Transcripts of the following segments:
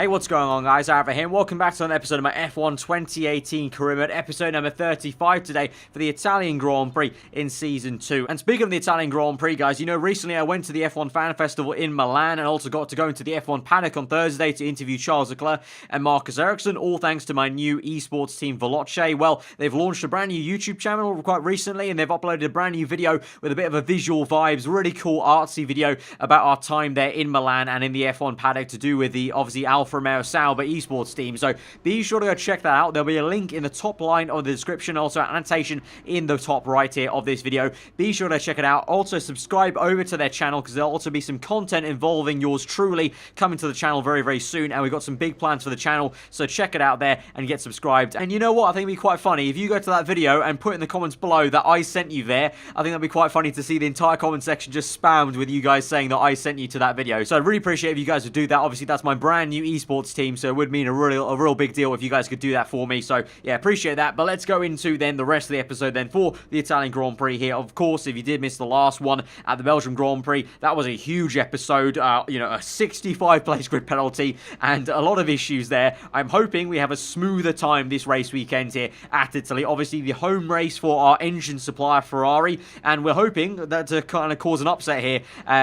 Hey, what's going on, guys? Alfa here, and welcome back to another episode of my F1 2018 career mode, episode number 35 today for the Italian Grand Prix in Season 2. And speaking of the Italian Grand Prix, guys, you know, recently I went to the F1 Fan Festival in Milan and also got to go into the F1 paddock on Thursday to interview Charles Leclerc and Marcus Ericsson, all thanks to my new esports team, Veloce. Well, they've launched a brand new YouTube channel quite recently, and they've uploaded a brand new video with a bit of a visual vibes, really cool artsy video about our time there in Milan and in the F1 paddock to do with the, obviously, Alfa Romeo Sauber esports team. So be sure to go check that out. There'll be a link in the top line of the description, also an annotation in the top right here of this video. Be sure to check it out. Also subscribe over to their channel because there'll also be some content involving yours truly coming to the channel very, very soon, and we've got some big plans for the channel, so check it out there and get subscribed. And you know what? I think it'd be quite funny if you go to that video and put in the comments below that I sent you there. I think that'd be quite funny to see the entire comment section just spammed with you guys saying that I sent you to that video. So I'd really appreciate if you guys would do that. Obviously, that's my brand new esports team, so it would mean a real big deal if you guys could do that for me. So yeah, appreciate that. But let's go into then the rest of the episode then for the Italian Grand Prix here. Of course, if you did miss the last one at the Belgium Grand Prix, that was a huge episode. You know, a 65 place grid penalty and a lot of issues there. I'm hoping we have a smoother time this race weekend here at Italy. Obviously, the home race for our engine supplier Ferrari, and we're hoping that to kind of cause an upset here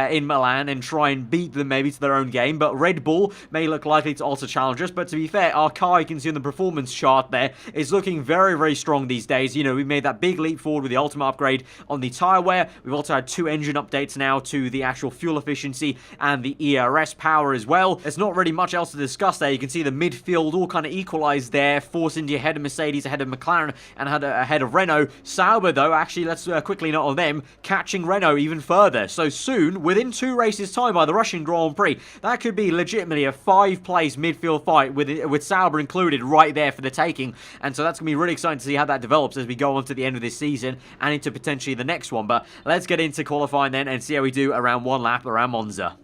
in Milan and try and beat them maybe to their own game. But Red Bull may look likely to also challenge us. But to be fair, our car, you can see on the performance chart there, is looking very, very strong these days. You know, we made that big leap forward with the ultimate upgrade on the tyre wear. We've also had 2 engine updates now to the actual fuel efficiency and the ERS power as well. There's not really much else to discuss there. You can see the midfield all kind of equalised there. Force India ahead of Mercedes, ahead of McLaren, and ahead of Renault. Sauber, though, actually, let's quickly note on them, catching Renault even further. So soon, within 2 races' time by the Russian Grand Prix, that could be legitimately a 5-place midfield fight with Sauber included right there for the taking. And so that's going to be really exciting to see how that develops as we go on to the end of this season and into potentially the next one. But let's get into qualifying then and see how we do around one lap around Monza.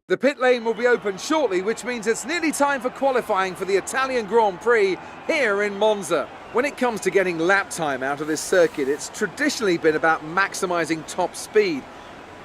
The pit lane will be open shortly, which means it's nearly time for qualifying for the Italian Grand Prix here in Monza. When it comes to getting lap time out of this circuit, it's traditionally been about maximising top speed.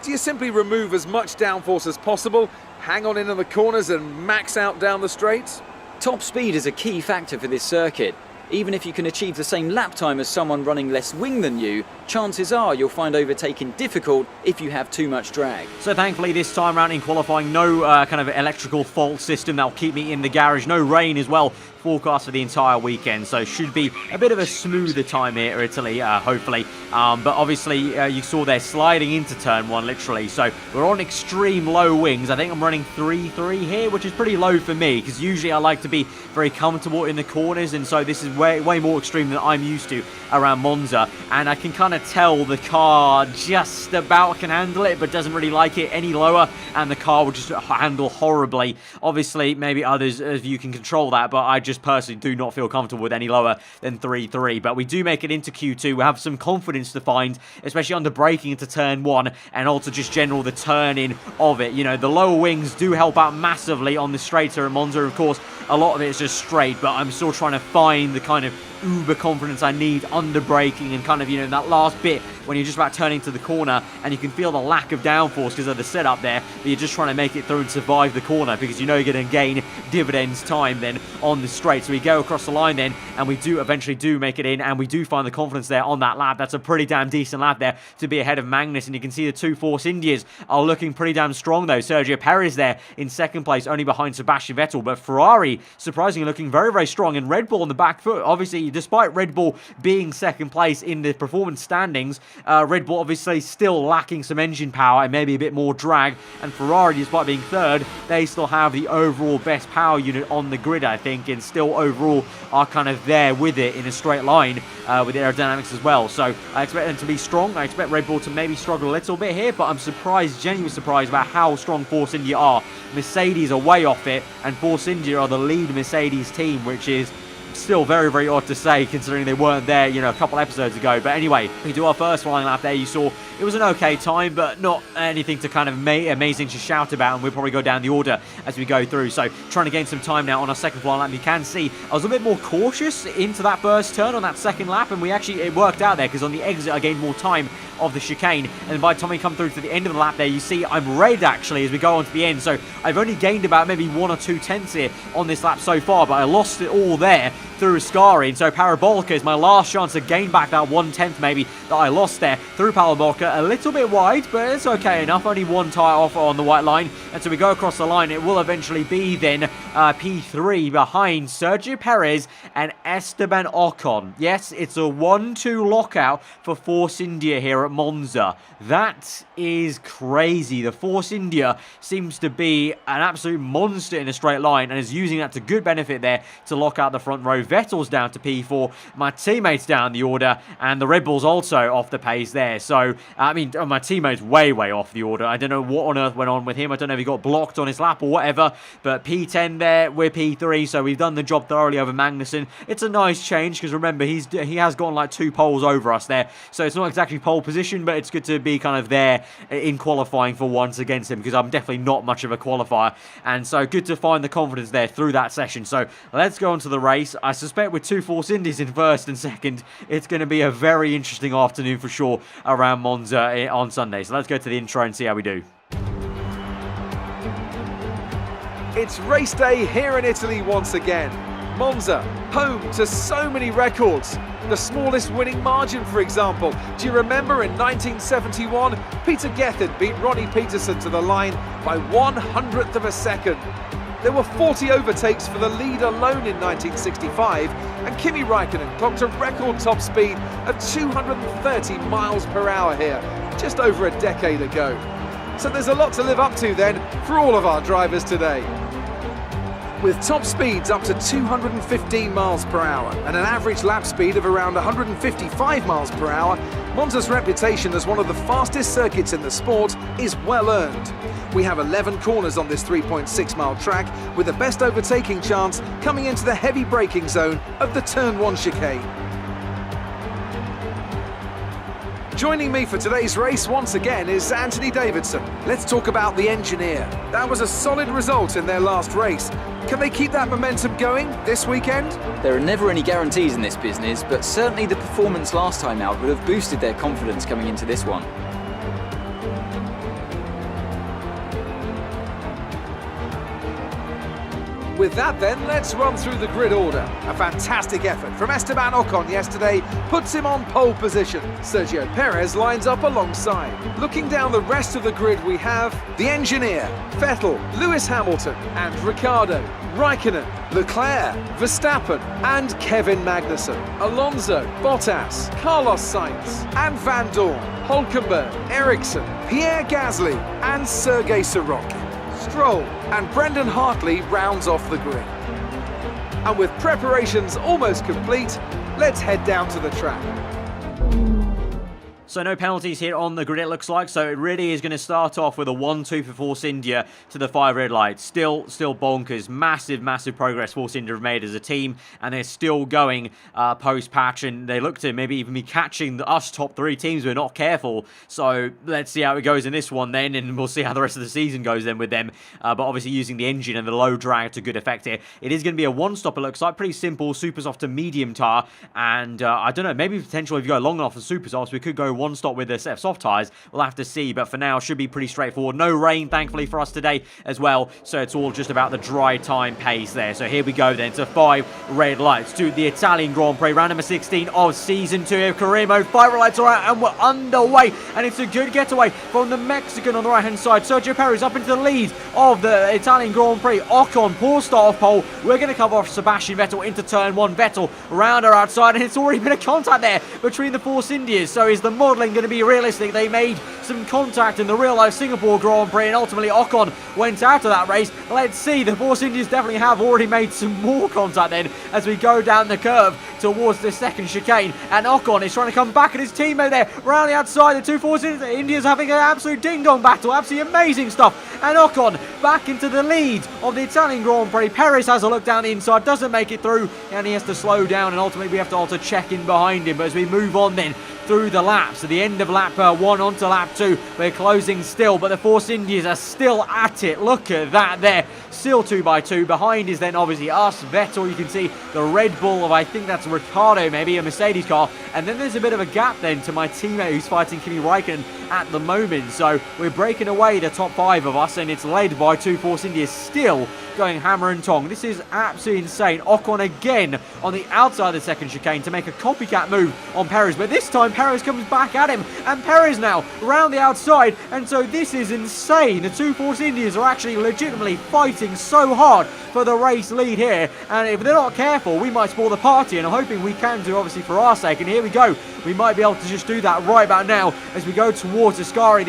Do you simply remove as much downforce as possible, hang on into the corners and max out down the straights? Top speed is a key factor for this circuit. Even if you can achieve the same lap time as someone running less wing than you, chances are you'll find overtaking difficult if you have too much drag. So thankfully this time around in qualifying, no kind of electrical fault system that'll keep me in the garage. No rain as well forecast for the entire weekend, so should be a bit of a smoother time here at Italy, hopefully. But obviously you saw they're sliding into turn 1 literally, so we're on extreme low wings. I think I'm running 3.3 here, which is pretty low for me because usually I like to be very comfortable in the corners, and so this is way more extreme than I'm used to around Monza. And I can kind of tell the car just about can handle it, but doesn't really like it any lower, and the car will just handle horribly. Obviously maybe others of you can control that, but I just personally do not feel comfortable with any lower than 3.3. But we do make it into Q2. We have some confidence to find, especially under braking into turn 1 and also just general the turn-in of it. You know, the lower wings do help out massively on the straighter in Monza. Of course, a lot of it is just straight, but I'm still trying to find the kind of uber confidence I need under braking and kind of, you know, in that last bit when you're just about turning to the corner and you can feel the lack of downforce because of the setup there, but you're just trying to make it through and survive the corner because you know you're going to gain dividends time then on the straight. So we go across the line then, and we do eventually make it in, and we do find the confidence there on that lap. That's a pretty damn decent lap there to be ahead of Magnus, and you can see the 2 Force Indias are looking pretty damn strong though. Sergio Perez there in 2nd place, only behind Sebastian Vettel, but Ferrari surprisingly looking very, very strong, and Red Bull on the back foot. Obviously, despite Red Bull being 2nd place in the performance standings, Red Bull obviously still lacking some engine power and maybe a bit more drag, and Ferrari, despite being 3rd, they still have the overall best power unit on the grid, I think, and still overall are kind of there with it in a straight line with aerodynamics as well. So I expect them to be strong. I expect Red Bull to maybe struggle a little bit here, but I'm surprised, genuinely surprised about how strong Force India are. Mercedes are way off it, and Force India are the lead Mercedes team, which is still very, very odd to say considering they weren't there, you know, a couple episodes ago. But anyway, we do our first flying lap there. You saw it was an okay time, but not anything to kind of amazing to shout about, and we'll probably go down the order as we go through. So trying to gain some time now on our second flying lap. You can see I was a bit more cautious into that first turn on that second lap, and it worked out there because on the exit I gained more time of the chicane, and by the time we come through to the end of the lap there, you see I'm red actually as we go on to the end. So I've only gained about maybe 1 or 2 tenths here on this lap so far, but I lost it all there through Ascari. So Parabolica is my last chance to gain back that 1/10 maybe that I lost there through Parabolica. A little bit wide, but it's okay enough. Only 1 tyre off on the white line, and so we go across the line. It will eventually be then P3 behind Sergio Perez and Esteban Ocon. Yes, it's a 1-2 lockout for Force India here at Monza. That is crazy. The Force India seems to be an absolute monster in a straight line and is using that to good benefit there to lock out the front row. Vettel's down to P4, my teammates down the order, and the Red Bulls also off the pace there. So, I mean, my teammate's way off the order. I don't know what on earth went on with him. I don't know if he got blocked on his lap or whatever, but P10 there, we're P3, so we've done the job thoroughly over Magnussen. It's a nice change because remember, he has gone like 2 poles over us there, so it's not exactly pole position, but it's good to be kind of there in qualifying for once against him because I'm definitely not much of a qualifier, and so good to find the confidence there through that session. So let's go on to the race. I suspect with 2 Force Indies in first and second, it's going to be a very interesting afternoon for sure around Monza on Sunday. So let's go to the intro and see how we do. It's race day here in Italy once again. Monza, home to so many records. The smallest winning margin, for example. Do you remember in 1971, Peter Gethin beat Ronnie Peterson to the line by 1/100th of a second. There were 40 overtakes for the lead alone in 1965, and Kimi Räikkönen clocked a record top speed of 230 miles per hour here, just over a decade ago. So there's a lot to live up to then for all of our drivers today. With top speeds up to 215 miles per hour and an average lap speed of around 155 miles per hour, Monza's reputation as one of the fastest circuits in the sport is well earned. We have 11 corners on this 3.6 mile track, with the best overtaking chance coming into the heavy braking zone of the Turn 1 chicane. Joining me for today's race once again is Anthony Davidson. Let's talk about the engineer. That was a solid result in their last race. Can they keep that momentum going this weekend? There are never any guarantees in this business, but certainly the performance last time out would have boosted their confidence coming into this one. With that then, let's run through the grid order. A fantastic effort from Esteban Ocon yesterday puts him on pole position. Sergio Perez lines up alongside. Looking down the rest of the grid, we have the engineer, Vettel, Lewis Hamilton and Ricciardo, Räikkönen, Leclerc, Verstappen and Kevin Magnussen, Alonso, Bottas, Carlos Sainz and Van Dorn, Hülkenberg, Ericsson, Pierre Gasly and Sergei Sorokin. Stroll and Brendan Hartley rounds off the grid. And with preparations almost complete, let's head down to the track. So no penalties here on the grid, it looks like. So it really is going to start off with a 1-2 for Force India to the 5 red lights. Still bonkers. Massive progress Force India have made as a team. And they're still going post-patch. And they look to maybe even be catching us top 3 teams. We're not careful. So let's see how it goes in this one then. And we'll see how the rest of the season goes then with them. But obviously using the engine and the low drag to good effect here. It is going to be a 1-stop, it looks like. Pretty simple. Super soft to medium tyre. And I don't know, maybe potentially if you go long enough for super softs, we could go 1-stop with a set of soft tyres. We'll have to see, but for now should be pretty straightforward. No rain thankfully for us today as well, so it's all just about the dry time pace there. So here we go then to 5 red lights to the Italian Grand Prix, round number 16 of season 2 of Carimo. 5 red lights are out and we're underway, and it's a good getaway from the Mexican on the right hand side. Sergio Perez up into the lead of the Italian Grand Prix. Ocon, poor start off pole. We're going to cover off Sebastian Vettel into turn 1. Vettel round our outside, and it's already been a contact there between the Force Indias. So is the modelling going to be realistic. They made some contact in the real-life Singapore Grand Prix, and ultimately Ocon went out of that race. Let's see, the Force Indians definitely have already made some more contact then as we go down the curve towards the second chicane, and Ocon is trying to come back at his teammate there around the outside. The two Force Indians having an absolute ding-dong battle, absolutely amazing stuff, and Ocon back into the lead of the Italian Grand Prix. Perez has a look down the inside, doesn't make it through, and he has to slow down, and ultimately we have to also check in behind him. But as we move on then through the laps, at the end of lap 1 onto lap 2, we're closing still, but the Force Indians are still at it. Look at that there, still 2x2. Behind is then obviously us, Vettel, you can see the Red Bull of, I think that's Ricciardo, maybe a Mercedes car, and then there's a bit of a gap then to my teammate who's fighting Kimi Räikkönen at the moment. So we're breaking away the top 5 of us, and it's led by two Force Indians still going hammer and tong. This is absolutely insane. Ocon again on the outside of the second chicane to make a copycat move on Perez, but this time Perez comes back at him, and Perez now around the outside, and so this is insane. The two Force Indians are actually legitimately fighting so hard for the race lead here, and if they're not careful we might spoil the party, and I'm hoping we can do, obviously for our sake, and here we go. We might be able to just do that right about now as we go towards Ascari.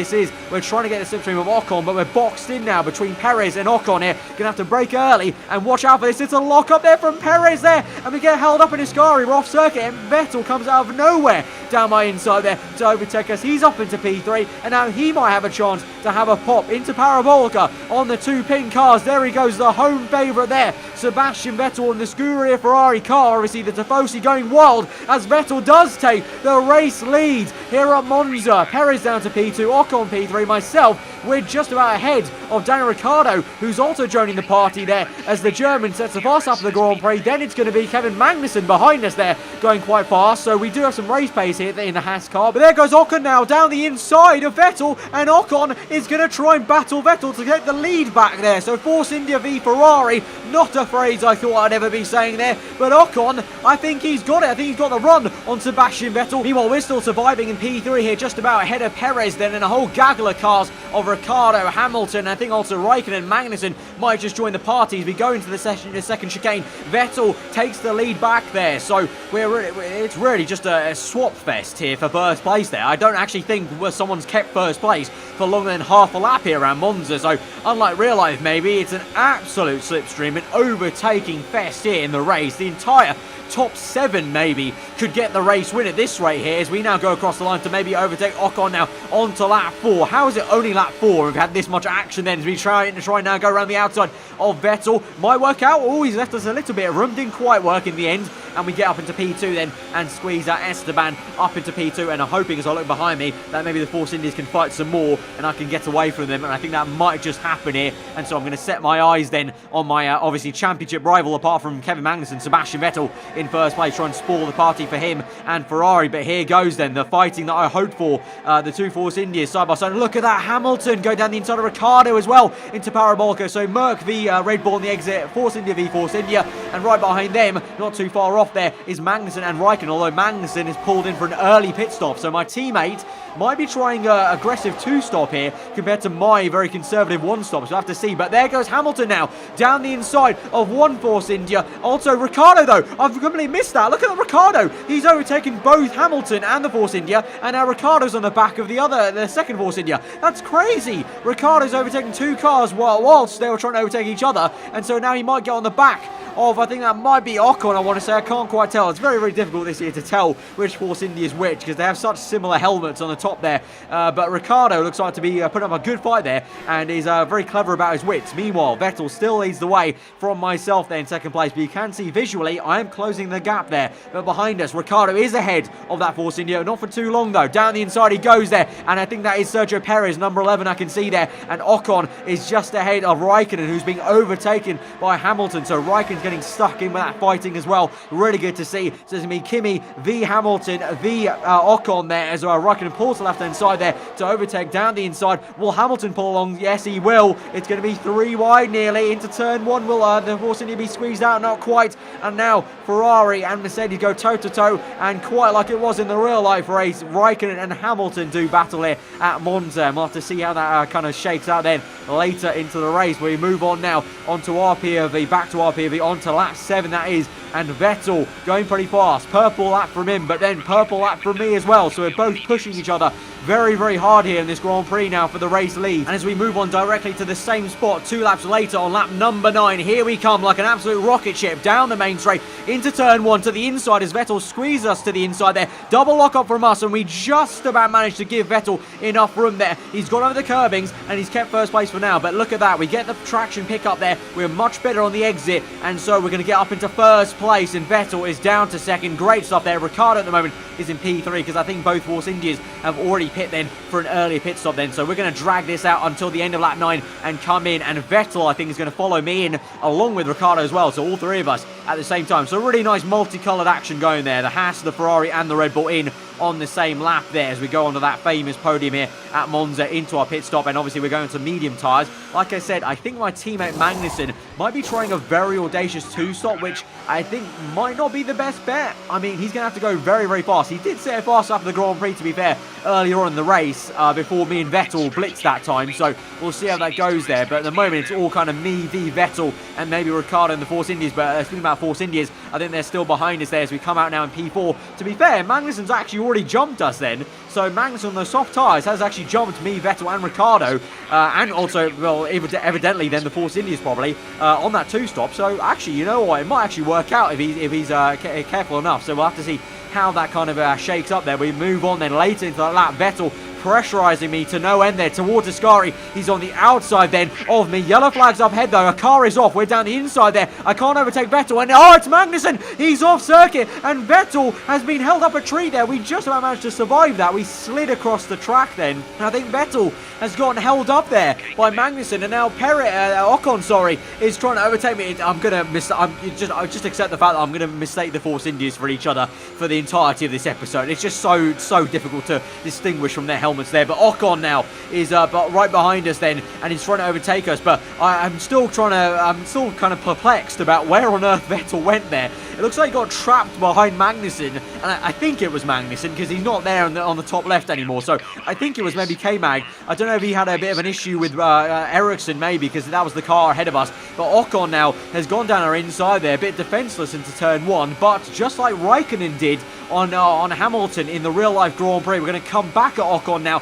We're trying to get the slipstream of Ocon, but we're boxed in now between Perez and Ocon here. Gonna have to break early and watch out for this. It's a lock up there from Perez there, and we get held up in Ascari. We're off circuit, and Vettel comes out of nowhere down my inside there to overtake us. He's up into P3, and now he might have a chance to have a pop into Parabolica on the two pink cars. There he goes, the home favourite there, Sebastian Vettel in the Scuderia Ferrari car. Obviously the Tifosi going wild as Vettel does take the race lead here at Monza. Perez down to P2, Ocon P3, myself, we're just about ahead of Daniel Ricciardo, who's also joining the party there as the German sets us up for the Grand Prix. Then it's going to be Kevin Magnussen behind us there, going quite fast, so we do have some race pace here in the Haas car. But there goes Ocon now down the inside of Vettel, and Ocon is going to try and battle Vettel to get the lead back there. So Force India v Ferrari, not a phrase I thought I'd ever be saying there, but Ocon, I think he's got it. I think he's got the run on Sebastian Vettel. Meanwhile, we're still surviving in P3 here, just about ahead of Perez then, and a whole gaggle of cars of Ricciardo, Hamilton, I think also Räikkönen and Magnussen might just join the party as we go into the second chicane. Vettel takes the lead back there, so it's really just a swap fest here for first place there. I don't actually think someone's kept first place for longer than half a lap here around Monza, so unlike real life maybe, it's an absolute slipstream, an overtaking fest here in the race. The entire top 7 maybe could get the race win at this rate here as we now go across the line to maybe overtake Ocon now onto lap 4. How is it only lap 4? We've had this much action then as we try now go around the outside of Vettel. Might work out. Oh, he's left us a little bit of room. Didn't quite work in the end. And we get up into P2 then and squeeze that Esteban up into P2, and I'm hoping as I look behind me that maybe the Force Indians can fight some more and I can get away from them, and I think that might just happen here. And so I'm going to set my eyes then on my obviously championship rival, apart from Kevin Magnussen, Sebastian Vettel in first place, try and spoil the party for him and Ferrari. But here goes then the fighting that I hoped for, the two Force Indians side by side. Look at that, Hamilton go down the inside of Ricciardo as well into Parabolica. So Merc v Red Bull on the exit, Force India v Force India, and right behind them, not too far off there, is Magnussen and Räikkönen, although Magnussen is pulled in for an early pit stop. So my teammate might be trying an aggressive 2-stop here compared to my very conservative 1-stop. So we'll have to see. But there goes Hamilton now down the inside of one Force India. Also Ricciardo though, I've completely missed that. Look at Ricciardo. He's overtaken both Hamilton and the Force India, and now Ricciardo's on the back of the second Force India. That's crazy. Ricciardo's overtaken 2 cars whilst they were trying to overtake each other, and so now he might get on the back of, I think that might be Ocon, I want to say. I can't quite tell. It's very, very difficult this year to tell which Force India is which because they have such similar helmets on the top there. But Ricciardo looks like to be putting up a good fight there and is very clever about his wits. Meanwhile, Vettel still leads the way from myself there in second place. But you can see visually, I am closing the gap there. But behind us, Ricciardo is ahead of that Force India. Not for too long though. Down the inside he goes there. And I think that is Sergio Perez, number 11, I can see there. And Ocon is just ahead of Räikkönen, who's being overtaken by Hamilton. So Räikkönen's getting stuck in with that fighting as well. Really good to see. So it's going to be Kimi v Hamilton v Ocon there as well. Räikkönen pulls to the left-hand side there to overtake down the inside. Will Hamilton pull along? Yes, he will. It's going to be 3 wide nearly into turn 1. Will the Force India be squeezed out? Not quite. And now Ferrari and Mercedes go toe-to-toe, and quite like it was in the real-life race, Räikkönen and Hamilton do battle here at Monza. We'll have to see how that kind of shakes out then later into the race. We move on now onto our POV, back to our POV onto lap 7 that is, and Vettel going pretty fast. Purple lap from him, but then purple lap from me as well, so we're both pushing each other very, very hard here in this Grand Prix now for the race lead. And as we move on directly to the same spot 2 laps later on lap number 9, here we come like an absolute rocket ship down the main straight into turn 1 to the inside as Vettel squeezes us to the inside there. Double lock up from us, and we just about managed to give Vettel enough room there. He's gone over the curbings and he's kept first place for now, but look at that, we get the traction pick up there. We're much better on the exit, and so we're going to get up into first place, and Vettel is down to second. Great stuff there. Ricciardo at the moment is in P3 because I think both Force Indias have already pit then for an earlier pit stop then, so we're going to drag this out until the end of lap 9 and come in, and Vettel I think is going to follow me in along with Ricciardo as well, so all 3 of us at the same time. So really nice multicoloured action going there. The Haas, the Ferrari and the Red Bull in on the same lap there as we go onto that famous podium here at Monza into our pit stop, and obviously we're going to medium tyres. Like I said, I think my teammate Magnussen might be trying a very audacious 2-stop, which I think might not be the best bet. I mean, he's going to have to go very, very fast. He did set it fast after the Grand Prix, to be fair, earlier on in the race before me and Vettel blitzed that time, so we'll see how that goes there. But at the moment, it's all kind of me v Vettel and maybe Ricciardo and the Force Indias. But speaking about Force Indias, I think they're still behind us there as we come out now in P4. To be fair, Magnussen's actually already jumped us then, so Magnussen on the soft tyres has actually jumped me, Vettel and Ricciardo, and also, well, evidently then the Force Indias probably on that 2-stop. So actually, you know what, it might actually work out if he's careful enough, so we'll have to see how that kind of shakes up there. We move on then later into that lap. Vettel pressurising me to no end there towards Ascari. He's on the outside then of me. Yellow flags up ahead though. A car is off. We're down the inside there. I can't overtake Vettel. And oh, it's Magnussen. He's off circuit. And Vettel has been held up a tree there. We just about managed to survive that. We slid across the track then. And I think Vettel has gotten held up there by Magnussen. And now Ocon, is trying to overtake me. I'm going to just accept the fact that I'm going to mistake the Force Indias for each other for the entirety of this episode. It's just so difficult to distinguish from their helmets there. But Ocon now is right behind us then, and he's trying to overtake us. But I'm still kind of perplexed about where on earth Vettel went there. It looks like he got trapped behind Magnussen, and I think it was Magnussen because he's not there on the top left anymore. So I think it was maybe K-Mag. I don't know if he had a bit of an issue with Ericsson maybe, because that was the car ahead of us. But Ocon now has gone down our inside there, a bit defenceless into turn 1. But just like Raikkonen did on Hamilton in the real-life Grand Prix, we're going to come back at Ocon now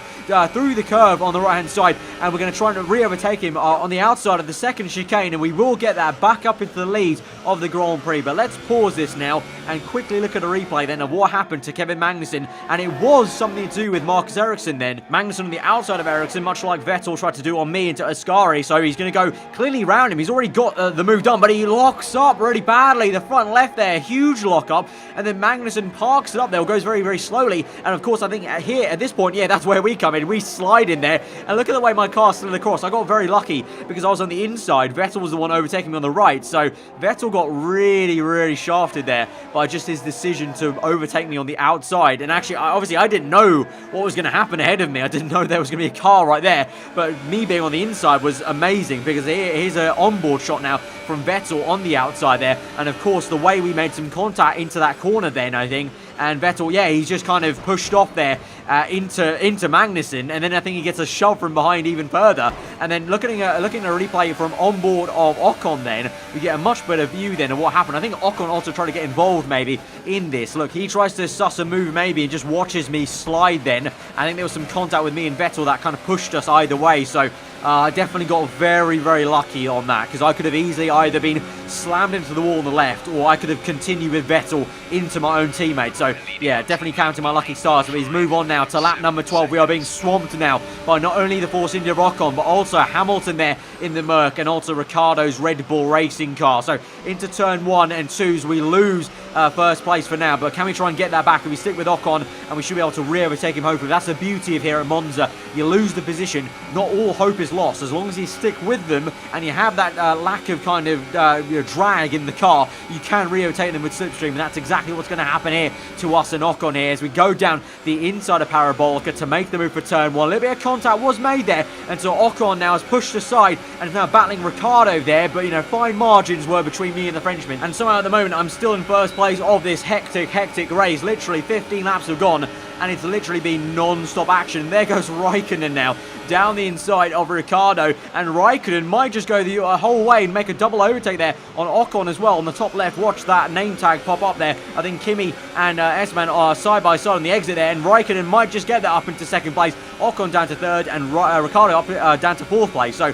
through the curve on the right-hand side, and we're going to try and re-overtake him on the outside of the second chicane, and we will get that back up into the lead of the Grand Prix. But let's pause this now and quickly look at a replay then of what happened to Kevin Magnussen, and it was something to do with Marcus Ericsson then. Magnussen on the outside of Ericsson, much like Vettel tried to do on me into Ascari, so he's going to go cleanly round him. He's already got the move done, but he locks up really badly, the front left there, huge lock up, and then Magnussen parks it up there, goes very, very slowly, and of course I think here at this point, yeah, that's where we come in. We slide in there, and look at the way my car slid across. I got very lucky because I was on the inside. Vettel was the one overtaking me on the right, so Vettel got really, really shafted there by just his decision to overtake me on the outside. And actually, obviously, I didn't know what was going to happen ahead of me. I didn't know there was going to be a car right there, but me being on the inside was amazing because here's an onboard shot now from Vettel on the outside there, and of course, the way we made some contact into that corner then, I think, and Vettel, yeah, he's just kind of pushed off there into Magnussen, and then I think he gets a shove from behind even further. And then looking at a replay from onboard of Ocon then, we get a much better view then of what happened. I think Ocon also tried to get involved maybe in this. Look, he tries to suss a move maybe and just watches me slide then. I think there was some contact with me and Vettel that kind of pushed us either way, so I definitely got very, very lucky on that, because I could have easily either been slammed into the wall on the left, or I could have continued with Vettel into my own teammate. So yeah, definitely counting my lucky stars. But he's move on now to lap number 12. We are being swamped now by not only the Force India Ocon, but also Hamilton there in the Merc, and also Ricciardo's Red Bull racing car. So into turn 1 and 2s, we lose first place for now, but can we try and get that back? If we stick with Ocon, and we should be able to re-overtake him, hopefully. That's the beauty of here at Monza. You lose the position, not all hope is lost. As long as you stick with them and you have that lack of kind of drag in the car, you can re-overtake them with slipstream, and that's exactly what's going to happen here to us and Ocon here as we go down the inside of Parabolica to make the move for turn 1. A little bit of contact was made there, and so Ocon now has pushed aside and is now battling Ricciardo there, but you know, fine margins were between me and the Frenchman, and somehow at the moment I'm still in first place of this hectic race. Literally 15 laps have gone, and it's literally been non-stop action. There goes Raikkonen now down the inside of Ricciardo, and Raikkonen might just go the whole way and make a double overtake there on Ocon as well on the top left. Watch that name tag pop up there. I think Kimi and Esteban are side by side on the exit there, and Raikkonen might just get that up into second place. Ocon down to third, and Ricciardo up down to fourth place. So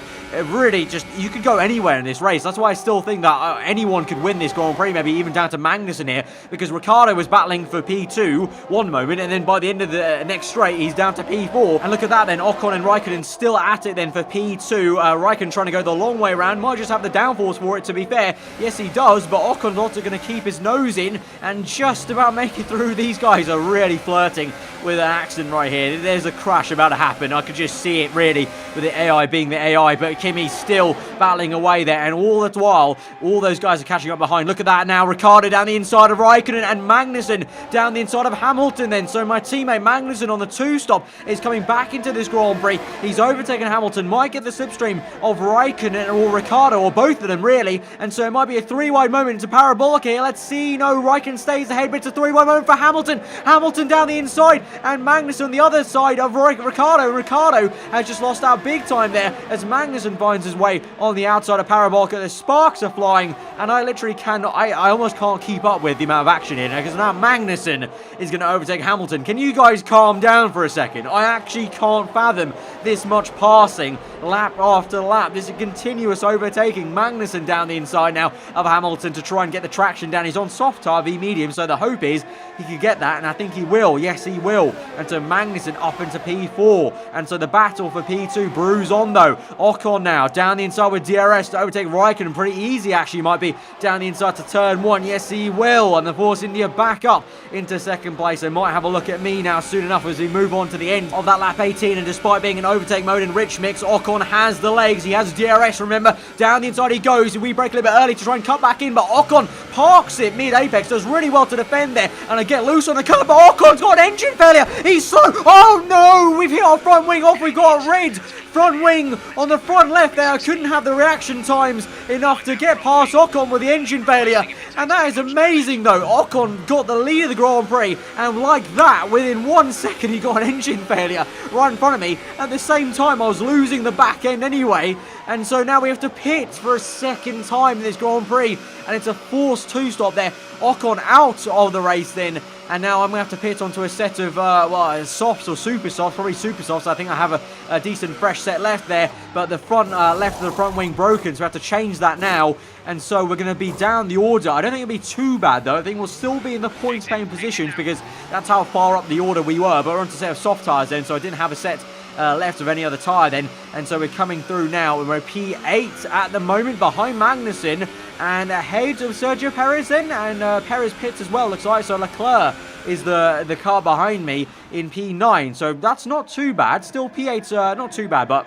really, just you could go anywhere in this race. That's why I still think that anyone could win this Grand Prix, maybe even down to Magnussen here, because Ricciardo was battling for P2 one moment, and then by the end of the next straight, he's down to P4. And look at that then, Ocon and Raikkonen still at it then for P2. Raikkonen trying to go the long way around, might just have the downforce for it, to be fair. Yes, he does, but Ocon's also going to keep his nose in and just about make it through. These guys are really flirting with an accident right here. There's a crash about to happen. I could just see it really with the AI being the AI, but Kimi's still battling away there, and all the while, all those guys are catching up behind. Look at that now, Ricciardo down the inside of Raikkonen, and Magnussen down the inside of Hamilton then. So my teammate Magnussen on the 2-stop is coming back into this Grand Prix. He's overtaken Hamilton, might get the slipstream of Raikkonen or Ricciardo, or both of them really, and so it might be a 3-wide moment into parabolic here. Let's see. No, Raikkonen stays ahead, but it's a 3-wide moment for Hamilton. Hamilton down the inside, and Magnussen on the other side of Ricciardo. Ricciardo has just lost out big time there as Magnussen finds his way on the outside of parabolic. The sparks are flying, and I literally cannot, I almost can't keep up with the amount of action here, because now Magnussen is going to overtake Hamilton. Can you guys calm down for a second? I actually can't fathom this much passing lap after lap. This is continuous overtaking. Magnussen down the inside now of Hamilton to try and get the traction down. He's on soft tire, V medium, so the hope is he could get that, and I think he will. Yes, he will. And so Magnussen up into P4, and so the battle for P2 brews on though. Ocon now down the inside with DRS to overtake Raikkonen. Pretty easy actually, might be down the inside to turn 1. Yes, he will, and the Force India back up into second place. They might have a look at me now soon enough as we move on to the end of that lap 18, and despite being in overtake mode in rich mix, Ocon has the legs. He has DRS, remember. Down the inside he goes. We brake a little bit early to try and cut back in, but Ocon parks it mid-apex, does really well to defend there, and I get loose on the curb, but Ocon's got engine failure. He's slow. Oh no, we've hit our front wing off. We've got a red front wing on the front left there. I couldn't have the reaction times enough to get past Ocon with the engine failure, and that is amazing though. Ocon got the lead of the Grand Prix, and like that, within 1 second he got an engine failure right in front of me. At the same time, I was losing the back end anyway, and so now we have to pit for a second time in this Grand Prix, and it's a forced 2-stop there. Ocon out of the race then, and now I'm going to have to pit onto a set of softs or super softs, probably super softs. I think I have a decent fresh set left there, but the front left of the front wing broken, so I have to change that now, and so we're going to be down the order. I don't think it'll be too bad though. I think we'll still be in the points paying positions because that's how far up the order we were, but we're on to a set of soft tyres then, so I didn't have a set left of any other tyre then, and so we're coming through now, and we're P8 at the moment behind Magnussen and ahead of Sergio Perez then, and Perez pits as well, looks like. So Leclerc is the car behind me in P9, so that's not too bad. Still P8's not too bad, but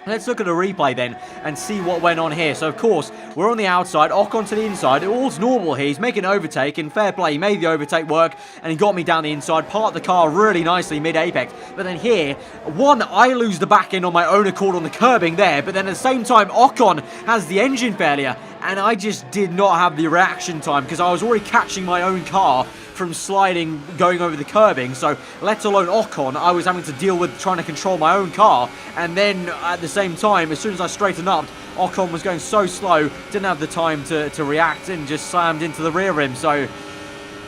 let's look at a replay then and see what went on here. So, of course, we're on the outside, Ocon to the inside. All's normal here. He's making an overtake. In fair play, he made the overtake work, and he got me down the inside, parked the car really nicely mid-apex. But then here, I lose the back end on my own accord on the curbing there, but then at the same time, Ocon has the engine failure, and I just did not have the reaction time because I was already catching my own car from sliding, going over the curbing, so let alone Ocon, I was having to deal with trying to control my own car, and then at the same time, as soon as I straightened up, Ocon was going so slow, didn't have the time to react, and just slammed into the rear rim. So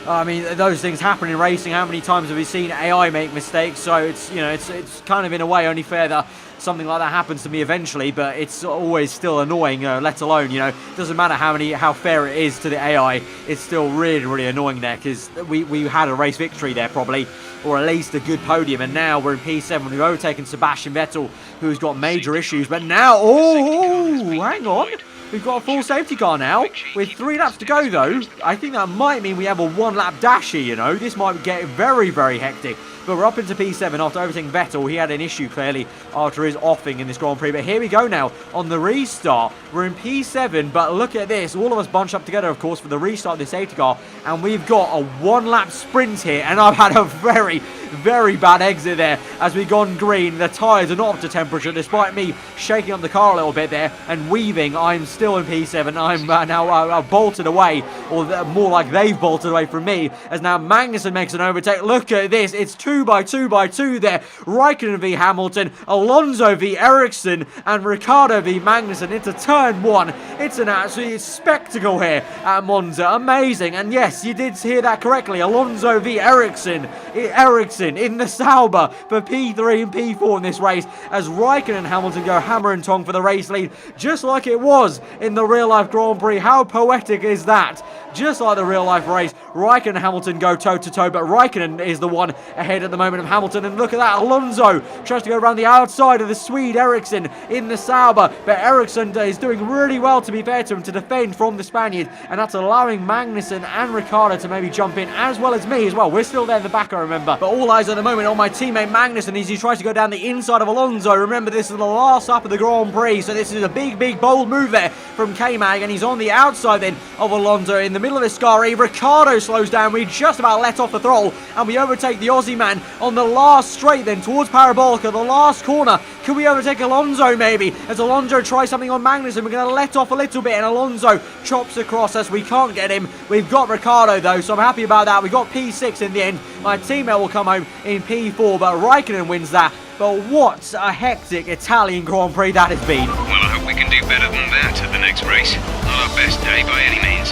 I mean, those things happen in racing. How many times have we seen AI make mistakes? So it's, you know, it's kind of in a way only fair that something like that happens to me eventually, but it's always still annoying, let alone, you know, it doesn't matter how fair it is to the AI, it's still really, really annoying there, because we had a race victory there probably, or at least a good podium, and now we're in P7. We've overtaken Sebastian Vettel, who's got major issues, but now, oh, hang on. We've got a full safety car now, with 3 laps to go though. I think that might mean we have a 1-lap dash here, you know. This might get very, very hectic. But we're up into P7 after overtaking Vettel. He had an issue, clearly, after his offing in this Grand Prix. But here we go now on the restart. We're in P7, but look at this. All of us bunched up together, of course, for the restart of this safety car. And we've got a 1-lap sprint here. And I've had a very, very bad exit there as we've gone green. The tyres are not up to temperature. Despite me shaking up the car a little bit there and weaving, I'm still still in P7. I'm now bolted away, or more like they've bolted away from me, as now Magnussen makes an overtake. Look at this. It's 2 by 2 by 2 there. Raikkonen v Hamilton, Alonso v Ericsson, and Ricciardo v Magnussen into turn 1. It's an absolute spectacle here at Monza. Amazing. And yes, you did hear that correctly. Alonso v Ericsson in the Sauber for P3 and P4 in this race, as Raikkonen and Hamilton go hammer and tong for the race lead, just like it was in the real-life Grand Prix. How poetic is that? Just like the real-life race, Raikkonen and Hamilton go toe-to-toe, but Raikkonen is the one ahead at the moment of Hamilton. And look at that, Alonso tries to go around the outside of the Swede Ericsson in the Sauber, but Ericsson is doing really well, to be fair to him, to defend from the Spaniard, and that's allowing Magnussen and Ricciardo to maybe jump in, as well as me as well. We're still there in the back, I remember. But all eyes at the moment on my teammate Magnussen as he tries to go down the inside of Alonso. Remember, this is the last lap of the Grand Prix, so this is a big, bold move there from K-Mag, and he's on the outside then of Alonso in the middle of the Scari. Ricciardo slows down. We just about let off the throttle, and we overtake the Aussie man on the last straight then towards Parabolica, the last corner. Can we overtake Alonso maybe? As Alonso tries something on Magnussen, we're going to let off a little bit, and Alonso chops across us. We can't get him. We've got Ricciardo though, so I'm happy about that. We got P6 in the end. My teammate will come home in P4, but Raikkonen wins that. But what a hectic Italian Grand Prix that has been. Well, I hope we can do better than that at the next race. Not our best day by any means.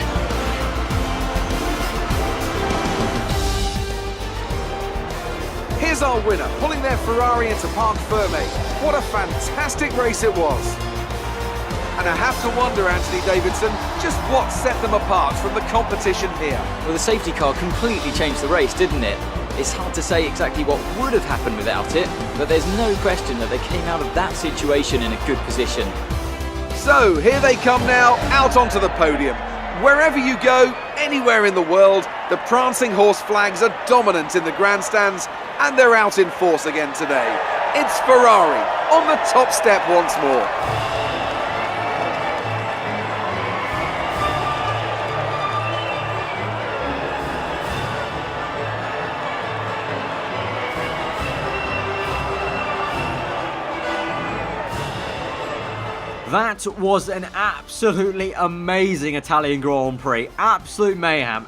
Here's our winner, pulling their Ferrari into Parc Ferme. What a fantastic race it was. And I have to wonder, Anthony Davidson, just what set them apart from the competition here. Well, the safety car completely changed the race, didn't it? It's hard to say exactly what would have happened without it, but there's no question that they came out of that situation in a good position. So, here they come now, out onto the podium. Wherever you go, anywhere in the world, the prancing horse flags are dominant in the grandstands, and they're out in force again today. It's Ferrari on the top step once more. That was an absolutely amazing Italian Grand Prix. Absolute mayhem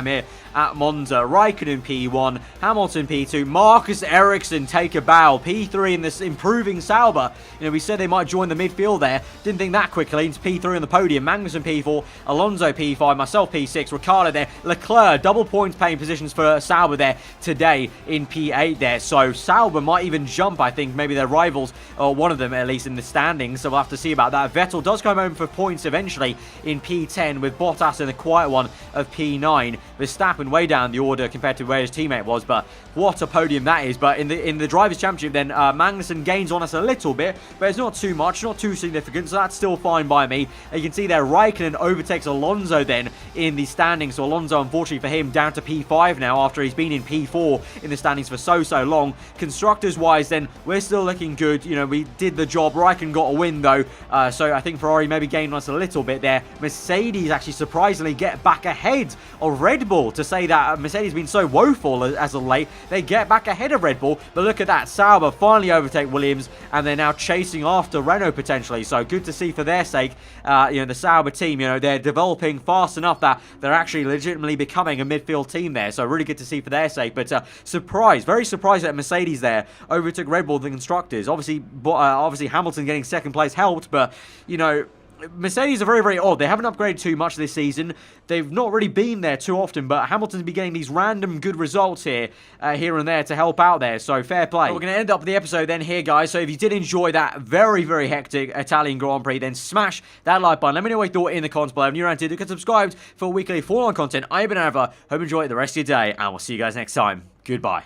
here at Monza. Raikkonen P1, Hamilton P2, Marcus Ericsson take a bow, P3 in this improving Sauber. You know, we said they might join the midfield there. Didn't think that quickly. Into P3 on the podium. Magnussen P4, Alonso P5, myself P6, Ricciardo there. Leclerc, double points paying positions for Sauber there today in P8 there. So Sauber might even jump, I think, maybe their rivals, or one of them at least, in the standings. So we'll have to see about that. Vettel does come home for points eventually in P10, with Bottas in the quiet one of P9. Verstappen way down the order compared to where his teammate was, but what a podium that is. But in the Drivers' Championship then, Magnussen gains on us a little bit, but it's not too much, not too significant, so that's still fine by me. You can see there Raikkonen overtakes Alonso then in the standings, so Alonso, unfortunately for him, down to P5 now after he's been in P4 in the standings for so long. Constructors wise then, we're still looking good. You know, we did the job. Raikkonen got a win though, so I think Ferrari maybe gained on us a little bit there. Mercedes actually surprisingly get back ahead of Red Bull. To say that Mercedes been so woeful as of late, they get back ahead of Red Bull. But look at that, Sauber finally overtake Williams, and they're now chasing after Renault potentially. So good to see for their sake. You know, the Sauber team, you know, they're developing fast enough that they're actually legitimately becoming a midfield team there. So really good to see for their sake. But surprised, very surprised that Mercedes there overtook Red Bull, the constructors. Obviously Hamilton getting second place helped, but you know, Mercedes are very odd. They haven't upgraded too much this season. They've not really been there too often, but Hamilton's been getting these random good results here and there to help out there, so fair play. We're going to end up the episode then here, guys, so if you did enjoy that very hectic Italian Grand Prix, then smash that like button. Let me know what you thought in the comments below. If you're around here, get subscribed for weekly Formula 1 content. I've been over. Hope you enjoy the rest of your day, and we'll see you guys next time. Goodbye.